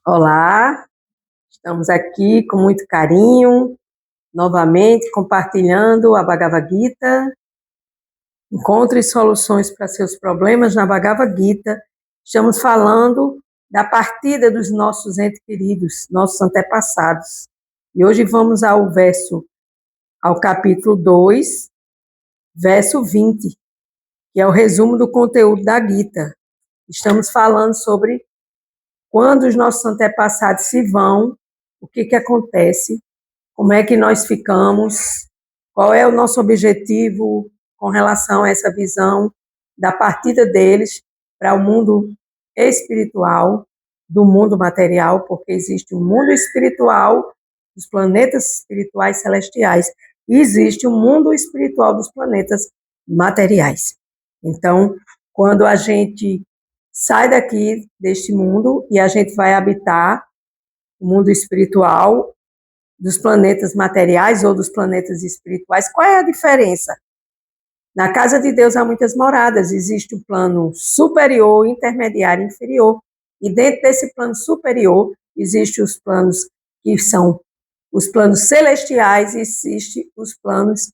Olá, estamos aqui com muito carinho, novamente compartilhando a Bhagavad Gita. Encontre soluções para seus problemas na Bhagavad Gita. Estamos falando da partida dos nossos entes queridos, nossos antepassados. E hoje vamos ao capítulo 2, verso 20, que é o resumo do conteúdo da Gita. Estamos falando sobre quando os nossos antepassados se vão, o que acontece, como é que nós ficamos, qual é o nosso objetivo com relação a essa visão da partida deles para o mundo espiritual, do mundo material, porque existe um mundo espiritual dos planetas espirituais celestiais e existe um mundo espiritual dos planetas materiais. Então, quando a gente sai daqui deste mundo e a gente vai habitar o mundo espiritual dos planetas materiais ou dos planetas espirituais, qual é a diferença? Na casa de Deus há muitas moradas, existe o plano superior, intermediário e inferior, e dentro desse plano superior existem os planos que são os planos celestiais e existem os planos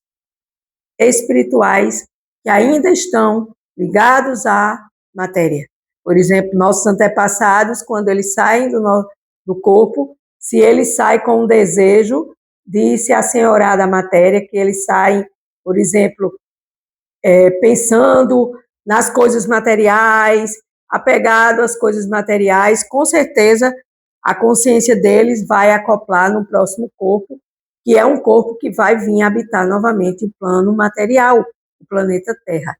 espirituais que ainda estão ligados à matéria. Por exemplo, nossos antepassados, quando eles saem do corpo, se eles saem com um desejo de se assenhorar da matéria, que eles saem, por exemplo, pensando nas coisas materiais, apegado às coisas materiais, com certeza a consciência deles vai acoplar no próximo corpo, que é um corpo que vai vir habitar novamente o plano material, o planeta Terra.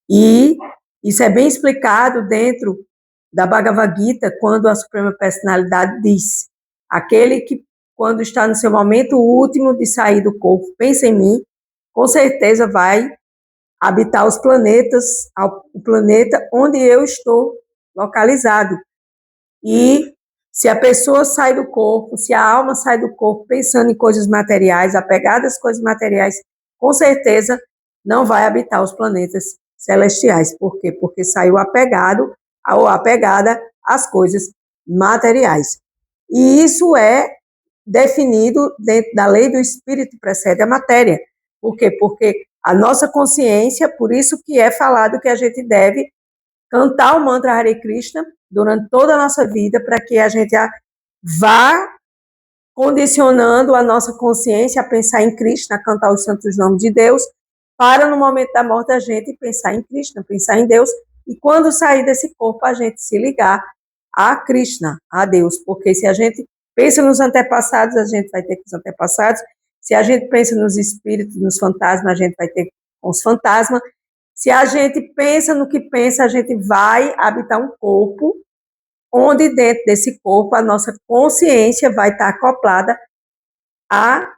E isso é bem explicado dentro da Bhagavad Gita, quando a Suprema Personalidade diz: aquele que, quando está no seu momento último de sair do corpo, pensa em mim, com certeza vai habitar os planetas, o planeta onde eu estou localizado. E se a pessoa sai do corpo, se a alma sai do corpo pensando em coisas materiais, apegada às coisas materiais, com certeza não vai habitar os planetas celestiais. Por quê? Porque saiu apegado ou apegada às coisas materiais. E isso é definido dentro da lei do espírito precede a matéria. Por quê? Porque a nossa consciência, por isso que é falado que a gente deve cantar o mantra Hare Krishna durante toda a nossa vida, para que a gente vá condicionando a nossa consciência a pensar em Krishna, a cantar os santos nomes de Deus, para no momento da morte a gente pensar em Krishna, pensar em Deus, e quando sair desse corpo a gente se ligar a Krishna, a Deus, porque se a gente pensa nos antepassados, a gente vai ter com os antepassados, se a gente pensa nos espíritos, nos fantasmas, a gente vai ter com os fantasmas, se a gente pensa no que pensa, a gente vai habitar um corpo, onde dentro desse corpo a nossa consciência vai estar acoplada a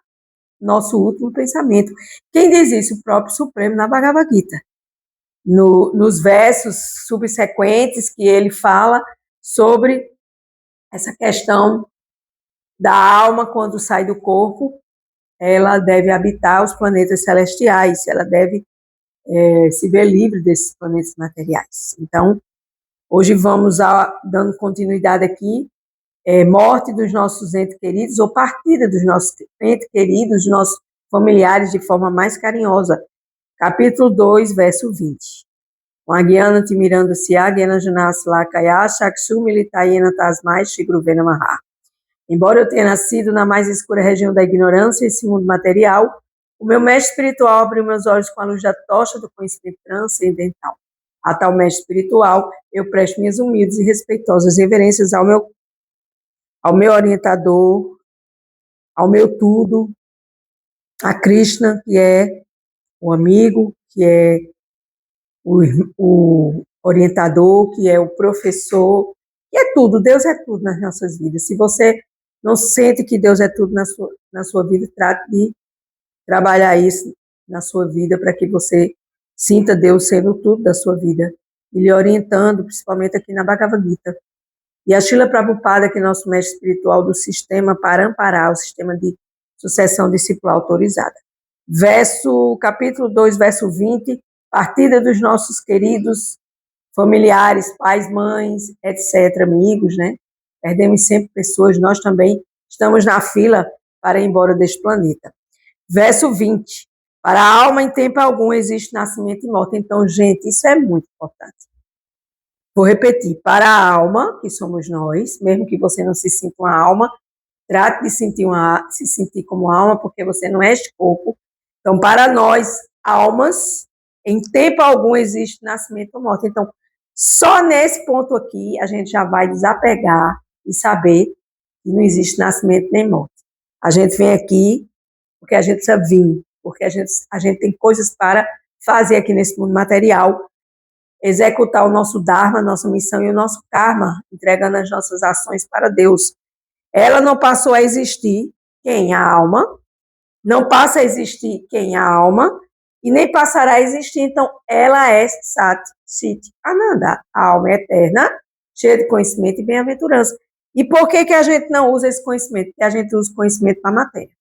nosso último pensamento. Quem diz isso? O próprio Supremo na Bhagavad Gita. Nos versos subsequentes que ele fala sobre essa questão da alma quando sai do corpo, ela deve habitar os planetas celestiais, ela deve se ver livre desses planetas materiais. Então, hoje vamos dando continuidade aqui, morte dos nossos entes queridos ou partida dos nossos entes queridos, nossos familiares de forma mais carinhosa. Capítulo 2, verso 20. Magyana Timiranda Siya, Gyana Junasla Shakshu Militayena Tasmai Shigruvena Maha. Embora eu tenha nascido na mais escura região da ignorância, esse mundo material, o meu mestre espiritual abriu meus olhos com a luz da tocha do conhecimento transcendental. A tal mestre espiritual, eu presto minhas humildes e respeitosas reverências ao meu orientador, ao meu tudo, a Krishna, que é o amigo, que é o orientador, que é o professor, que é tudo. Deus é tudo nas nossas vidas. Se você não sente que Deus é tudo na sua vida, trate de trabalhar isso na sua vida para que você sinta Deus sendo tudo da sua vida e lhe orientando, principalmente aqui na Bhagavad Gita. E a Srila Prabhupada, que é nosso mestre espiritual do sistema Parampara, o sistema de sucessão discipular autorizada. Capítulo 2, verso 20, partida dos nossos queridos familiares, pais, mães, etc., amigos, né? perdemos sempre pessoas, nós também estamos na fila para ir embora deste planeta. Verso 20. Para a alma, em tempo algum, existe nascimento e morte. Então, gente, isso é muito importante. Vou repetir. Para a alma, que somos nós, mesmo que você não se sinta uma alma, trate de se sentir como alma, porque você não é este corpo. Então, para nós, almas, em tempo algum existe nascimento ou morte. Então, só nesse ponto aqui, a gente já vai desapegar e saber que não existe nascimento nem morte. A gente vem aqui porque a gente precisa vir, porque a gente tem coisas para fazer aqui nesse mundo material, executar o nosso dharma, a nossa missão e o nosso karma, entregando as nossas ações para Deus. Ela não passou a existir, quem? A alma. Não passa a existir, quem? A alma. E nem passará a existir, então ela é Sat, Chit, Ananda. A alma é eterna, cheia de conhecimento e bem-aventurança. E por que a gente não usa esse conhecimento? Porque a gente usa o conhecimento para a matéria.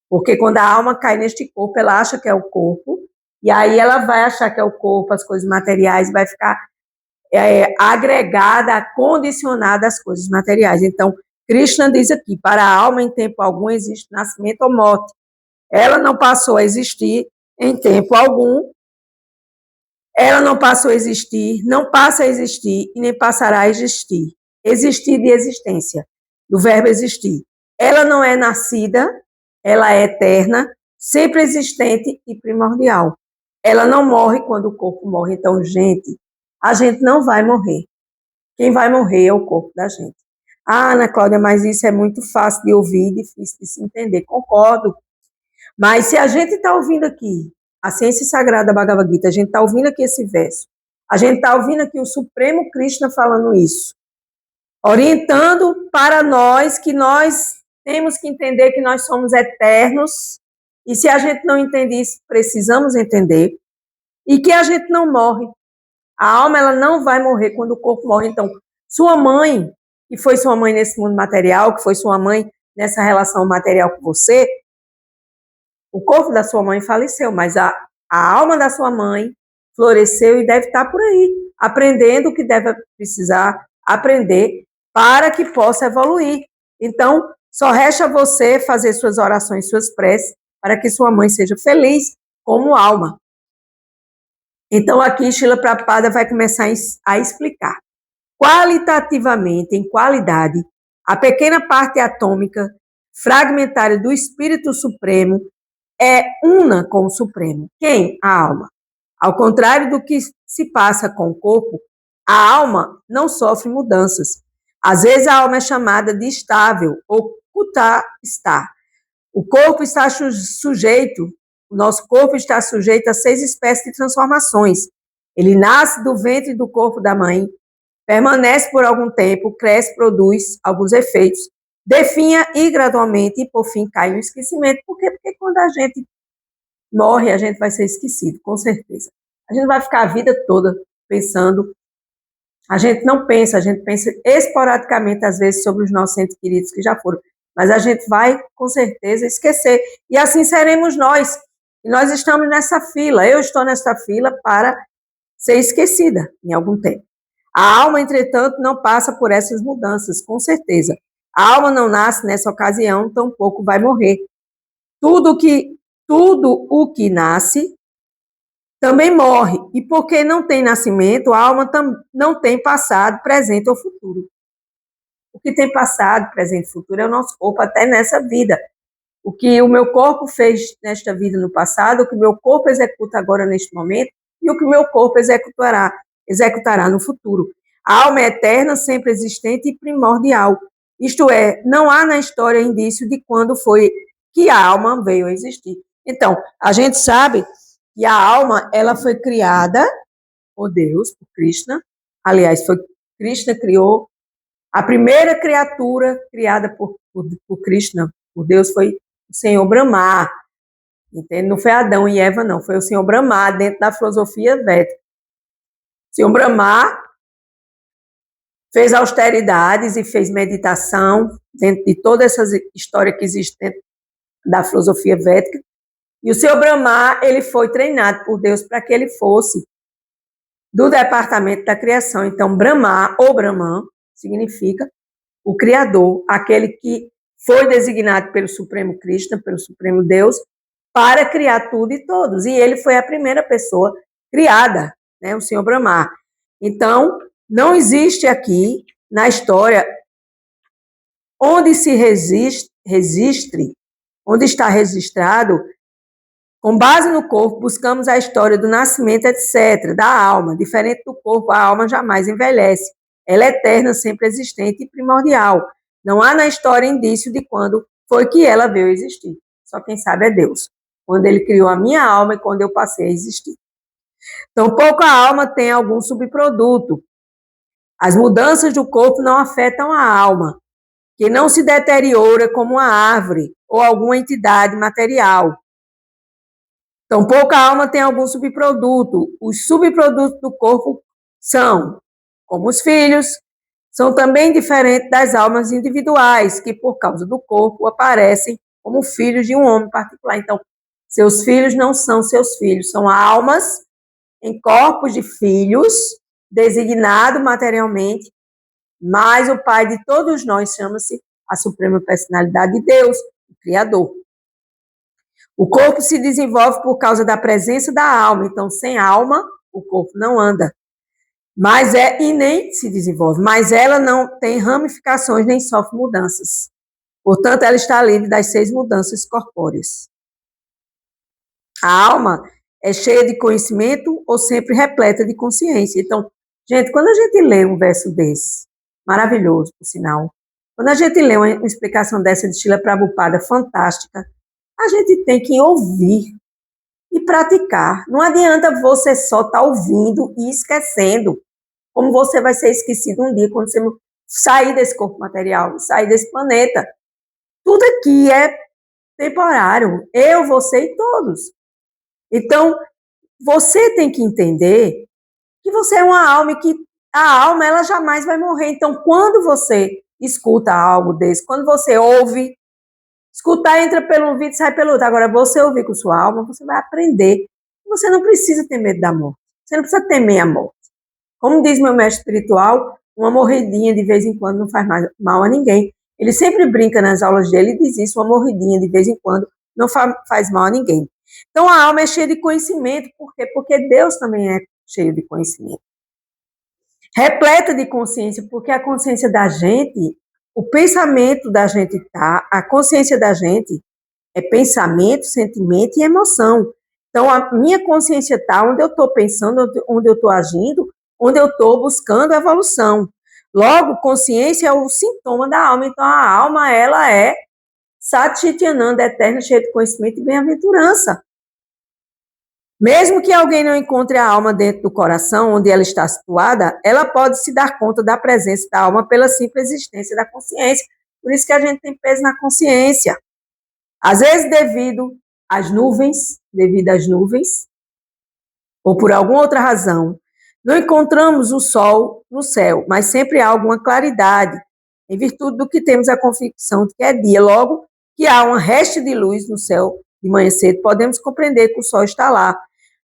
Porque quando a alma cai neste corpo, ela acha que é o corpo, e aí ela vai achar que é o corpo, as coisas materiais, vai ficar agregada, condicionada às coisas materiais. Então, Krishna diz aqui, para a alma em tempo algum existe nascimento ou morte. Ela não passou a existir em tempo algum, ela não passou a existir, não passa a existir e nem passará a existir. Existir de existência, do verbo existir. Ela não é nascida, ela é eterna, sempre existente e primordial. Ela não morre quando o corpo morre. Então, gente, a gente não vai morrer. Quem vai morrer é o corpo da gente. Ah, Ana Cláudia, mas isso é muito fácil de ouvir, difícil de se entender. Concordo. Mas se a gente está ouvindo aqui a ciência sagrada Bhagavad Gita, a gente está ouvindo aqui esse verso, a gente está ouvindo aqui o Supremo Krishna falando isso, orientando para nós que nós temos que entender que nós somos eternos, e se a gente não entende isso, precisamos entender, e que a gente não morre. A alma, ela não vai morrer quando o corpo morre. Então, sua mãe, que foi sua mãe nesse mundo material, que foi sua mãe nessa relação material com você, o corpo da sua mãe faleceu, mas a alma da sua mãe floresceu e deve estar por aí, aprendendo o que deve precisar aprender para que possa evoluir. Então, só resta você fazer suas orações, suas preces, para que sua mãe seja feliz como alma. Então, aqui, Srila Prabhupada vai começar a explicar. Qualitativamente, em qualidade, a pequena parte atômica, fragmentária do Espírito Supremo, é una com o Supremo. Quem? A alma. Ao contrário do que se passa com o corpo, a alma não sofre mudanças. Às vezes a alma é chamada de estável, ou kuta está. O corpo está sujeito, o nosso corpo está sujeito a 6 espécies de transformações. Ele nasce do ventre do corpo da mãe, permanece por algum tempo, cresce, produz alguns efeitos, definha e gradualmente, e por fim cai no esquecimento. Por quê? Porque quando a gente morre, a gente vai ser esquecido, com certeza. A gente vai ficar a vida toda pensando. A gente não pensa, a gente pensa esporadicamente, às vezes, sobre os nossos entes queridos que já foram. Mas a gente vai, com certeza, esquecer. E assim seremos nós. E nós estamos nessa fila. Eu estou nessa fila para ser esquecida em algum tempo. A alma, entretanto, não passa por essas mudanças, com certeza. A alma não nasce nessa ocasião, tampouco vai morrer. Tudo o que nasce também morre. E porque não tem nascimento, a alma não tem passado, presente ou futuro. O que tem passado, presente e futuro é o nosso corpo, até nessa vida. O que o meu corpo fez nesta vida no passado, o que o meu corpo executa agora neste momento, e o que o meu corpo executará no futuro. A alma é eterna, sempre existente e primordial. Isto é, não há na história indício de quando foi que a alma veio a existir. Então, a gente sabe que a alma, ela foi criada por Deus, por Krishna. Aliás, Krishna criou a primeira criatura criada por Krishna, por Deus, foi o Senhor Brahma. Entende? Não foi Adão e Eva, não. Foi o Senhor Brahma, dentro da filosofia védica. O Senhor Brahma fez austeridades e fez meditação dentro de toda essa história que existe dentro da filosofia védica. E o Senhor Brahma, ele foi treinado por Deus para que ele fosse do departamento da criação. Então, Brahma, ou Brahman, significa o Criador, aquele que foi designado pelo Supremo Cristo, pelo Supremo Deus, para criar tudo e todos. E ele foi a primeira pessoa criada, né, o Senhor Brahma. Então, não existe aqui, na história, onde se registre, onde está registrado, com base no corpo, buscamos a história do nascimento, etc., da alma. Diferente do corpo, a alma jamais envelhece. Ela é eterna, sempre existente e primordial. Não há na história indício de quando foi que ela veio existir. Só quem sabe é Deus. Quando ele criou a minha alma e quando eu passei a existir. Tampouco a alma tem algum subproduto. As mudanças do corpo não afetam a alma, que não se deteriora como uma árvore ou alguma entidade material. Tampouco a alma tem algum subproduto. Os subprodutos do corpo são, como os filhos, são também diferentes das almas individuais, que por causa do corpo aparecem como filhos de um homem particular. Então, seus filhos não são seus filhos, são almas em corpos de filhos, designado materialmente, mas o Pai de todos nós chama-se a Suprema Personalidade de Deus, o Criador. O corpo se desenvolve por causa da presença da alma, então sem alma o corpo não anda. E nem se desenvolve, mas ela não tem ramificações nem sofre mudanças. Portanto, ela está livre das 6 mudanças corpóreas. A alma é cheia de conhecimento ou sempre repleta de consciência. Então, gente, quando a gente lê um verso desse, maravilhoso, por sinal, quando a gente lê uma explicação dessa de Srila Prabhupada, fantástica, a gente tem que ouvir e praticar. Não adianta você só estar ouvindo e esquecendo, como você vai ser esquecido um dia quando você sair desse corpo material, sair desse planeta. Tudo aqui é temporário, eu, você e todos. Então, você tem que entender que você é uma alma e que a alma ela jamais vai morrer. Então, quando você escuta algo desse, quando você ouve, escutar entra pelo ouvido e sai pelo outro. Agora, você ouvir com sua alma, você vai aprender. Você não precisa ter medo da morte. Você não precisa temer a morte. Como diz meu mestre espiritual, uma morridinha de vez em quando não faz mal a ninguém. Ele sempre brinca nas aulas dele e diz isso, uma morridinha de vez em quando não faz mal a ninguém. Então, a alma é cheia de conhecimento. Por quê? Porque Deus também é cheio de conhecimento. Repleta de consciência, porque a consciência da gente, o pensamento da gente a consciência da gente é pensamento, sentimento e emoção. Então, a minha consciência está onde eu estou pensando, onde eu estou agindo, onde eu estou buscando evolução. Logo, consciência é o sintoma da alma. Então, a alma, ela é Satchitananda, eterna, cheia de conhecimento e bem-aventurança. Mesmo que alguém não encontre a alma dentro do coração, onde ela está situada, ela pode se dar conta da presença da alma pela simples existência da consciência. Por isso que a gente tem peso na consciência. Às vezes, devido às nuvens, ou por alguma outra razão, não encontramos o sol no céu, mas sempre há alguma claridade, em virtude do que temos a convicção de que é dia. Logo que há uma resta de luz no céu de manhã cedo, podemos compreender que o sol está lá.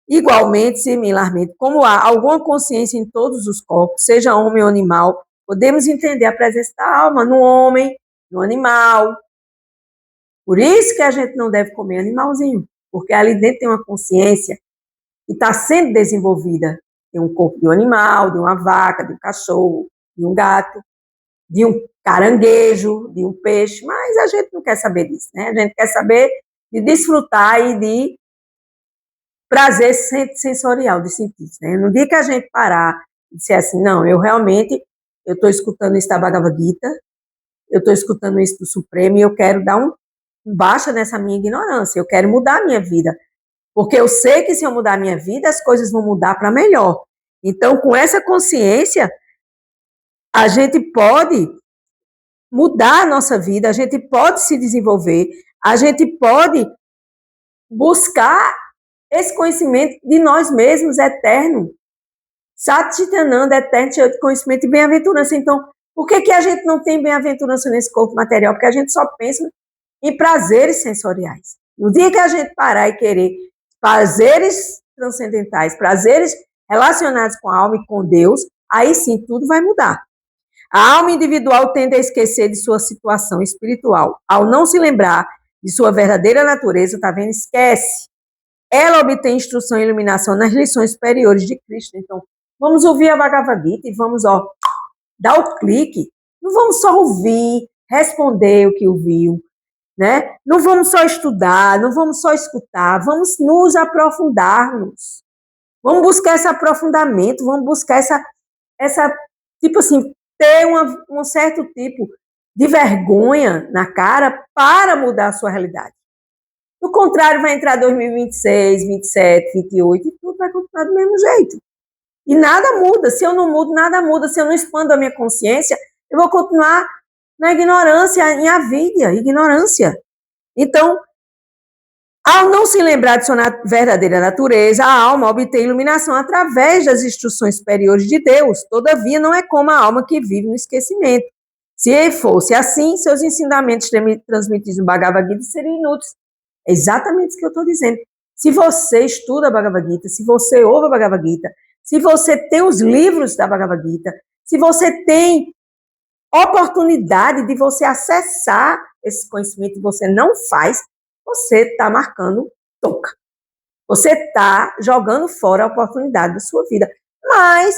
Igualmente, similarmente, como há alguma consciência em todos os corpos, seja homem ou animal, podemos entender a presença da alma no homem, no animal. Por isso que a gente não deve comer animalzinho, porque ali dentro tem uma consciência que está sendo desenvolvida. Tem um corpo de um animal, de uma vaca, de um cachorro, de um gato, de um caranguejo, de um peixe, mas a gente não quer saber disso, né? A gente quer saber de desfrutar e de prazer sensorial de sentir, né? No dia que a gente parar e disser assim, não, eu estou escutando isso da Bhagavad Gita, eu estou escutando isso do Supremo e eu quero dar um baixa nessa minha ignorância, eu quero mudar a minha vida, porque eu sei que se eu mudar a minha vida, as coisas vão mudar para melhor. Então, com essa consciência, a gente pode mudar a nossa vida, a gente pode se desenvolver, a gente pode buscar esse conhecimento de nós mesmos, eterno. Satchitananda, eterno, cheio de conhecimento e bem-aventurança. Então, por que a gente não tem bem-aventurança nesse corpo material? Porque a gente só pensa em prazeres sensoriais. No dia que a gente parar e querer prazeres transcendentais, prazeres relacionados com a alma e com Deus, aí sim tudo vai mudar. A alma individual tende a esquecer de sua situação espiritual. Ao não se lembrar de sua verdadeira natureza, tá vendo? Esquece. Ela obtém instrução e iluminação nas lições superiores de Cristo. Então, vamos ouvir a Bhagavad Gita e vamos, dar o clique. Não vamos só ouvir, responder o que ouviu, né? Não vamos só estudar, não vamos só escutar, vamos nos aprofundarmos. Vamos buscar esse aprofundamento, vamos buscar essa tipo assim, ter um certo tipo de vergonha na cara para mudar a sua realidade. Do contrário, vai entrar 2026, 27, 28 e tudo vai continuar do mesmo jeito. E nada muda. Se eu não mudo, nada muda. Se eu não expando a minha consciência, eu vou continuar na ignorância, em avidia, ignorância. Então, ao não se lembrar de sua verdadeira natureza, a alma obtém iluminação através das instruções superiores de Deus. Todavia, não é como a alma que vive no esquecimento. Se fosse assim, seus ensinamentos transmitidos no Bhagavad Gita seriam inúteis. É exatamente isso que eu estou dizendo. Se você estuda a Bhagavad Gita, se você ouve a Bhagavad Gita, se você tem os livros da Bhagavad Gita, se você tem oportunidade de você acessar esse conhecimento e você não faz, você está marcando toca. Você está jogando fora a oportunidade da sua vida. Mas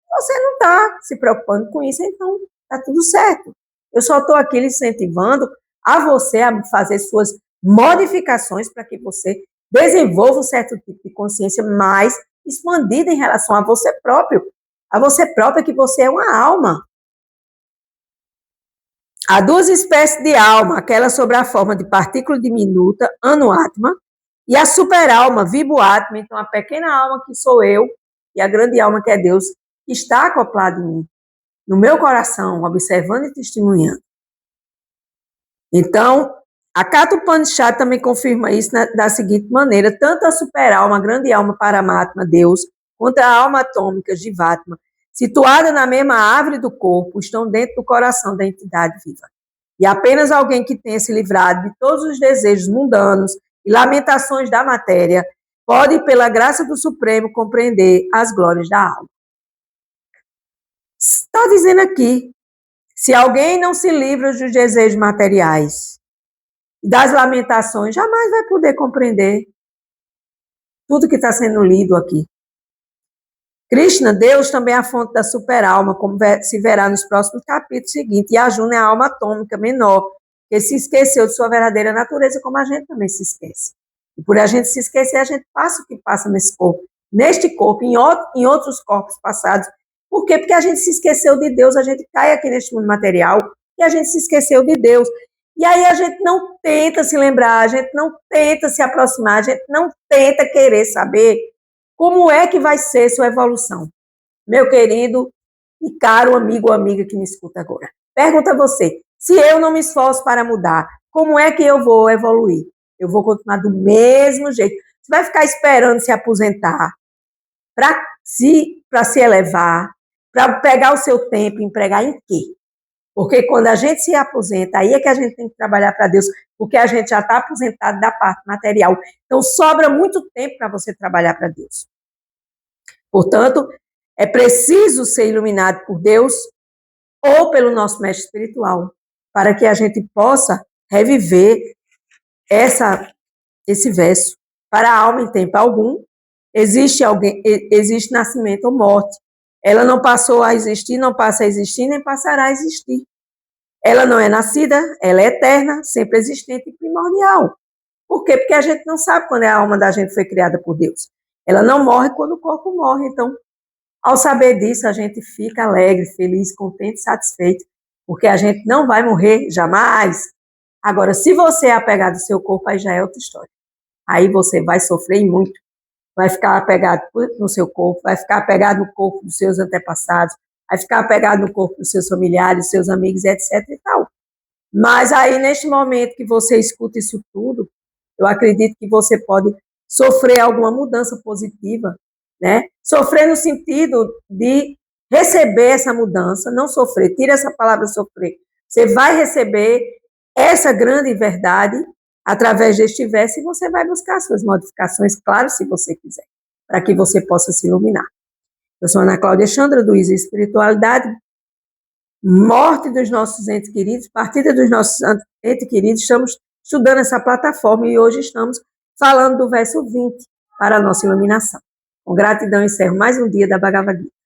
você não está se preocupando com isso, então está tudo certo. Eu só estou aqui lhe incentivando a você a fazer suas modificações para que você desenvolva um certo tipo de consciência mais expandida em relação a você próprio. A você própria, que você é uma alma. Há duas espécies de alma, aquela sobre a forma de partícula diminuta, Anu-Atma, e a super-alma, Vibhu-Atma, então a pequena alma que sou eu, e a grande alma que é Deus, que está acoplada em mim, no meu coração, observando e testemunhando. Então, a Katha Upanishad também confirma isso da seguinte maneira: tanto a super-alma, a grande alma Paramatma, Deus, quanto a alma atômica, Jivatma, situada na mesma árvore do corpo, estão dentro do coração da entidade viva. E apenas alguém que tenha se livrado de todos os desejos mundanos e lamentações da matéria pode, pela graça do Supremo, compreender as glórias da alma. Está dizendo aqui, se alguém não se livra dos desejos materiais e das lamentações, jamais vai poder compreender tudo que está sendo lido aqui. Krishna, Deus, também é a fonte da super-alma, como se verá nos próximos capítulos seguintes, e Arjuna é a alma atômica menor, que se esqueceu de sua verdadeira natureza, como a gente também se esquece. E por a gente se esquecer, a gente passa o que passa neste corpo, em outros corpos passados. Por quê? Porque a gente se esqueceu de Deus, a gente cai aqui neste mundo material, e a gente se esqueceu de Deus. E aí a gente não tenta se lembrar, a gente não tenta se aproximar, a gente não tenta querer saber como é que vai ser sua evolução. Meu querido e caro amigo ou amiga que me escuta agora. Pergunta a você, se eu não me esforço para mudar, como é que eu vou evoluir? Eu vou continuar do mesmo jeito. Você vai ficar esperando se aposentar para se elevar, para pegar o seu tempo e empregar em quê? Porque quando a gente se aposenta, aí é que a gente tem que trabalhar para Deus, porque a gente já está aposentado da parte material. Então, sobra muito tempo para você trabalhar para Deus. Portanto, é preciso ser iluminado por Deus ou pelo nosso mestre espiritual, para que a gente possa reviver esse verso. Para a alma, em tempo algum, existe nascimento ou morte. Ela não passou a existir, não passa a existir, nem passará a existir. Ela não é nascida, ela é eterna, sempre existente e primordial. Por quê? Porque a gente não sabe quando a alma da gente foi criada por Deus. Ela não morre quando o corpo morre. Então, ao saber disso, a gente fica alegre, feliz, contente, satisfeito, porque a gente não vai morrer jamais. Agora, se você é apegado ao seu corpo, aí já é outra história. Aí você vai sofrer muito. Vai ficar apegado no seu corpo, vai ficar apegado no corpo dos seus antepassados, vai ficar apegado no corpo dos seus familiares, dos seus amigos, etc. e tal. Mas aí, neste momento que você escuta isso tudo, eu acredito que você pode sofrer alguma mudança positiva, né? Sofrer no sentido de receber essa mudança, não sofrer, tira essa palavra sofrer. Você vai receber essa grande verdade através deste verso, e você vai buscar suas modificações, claro, se você quiser, para que você possa se iluminar. Eu sou Ana Cláudia Chandra, do Easy Espiritualidade. morte dos nossos entes queridos, partida dos nossos entes queridos, estamos estudando essa plataforma e hoje estamos falando do verso 20 para a nossa iluminação. Com gratidão, encerro mais um dia da Bhagavad Gita.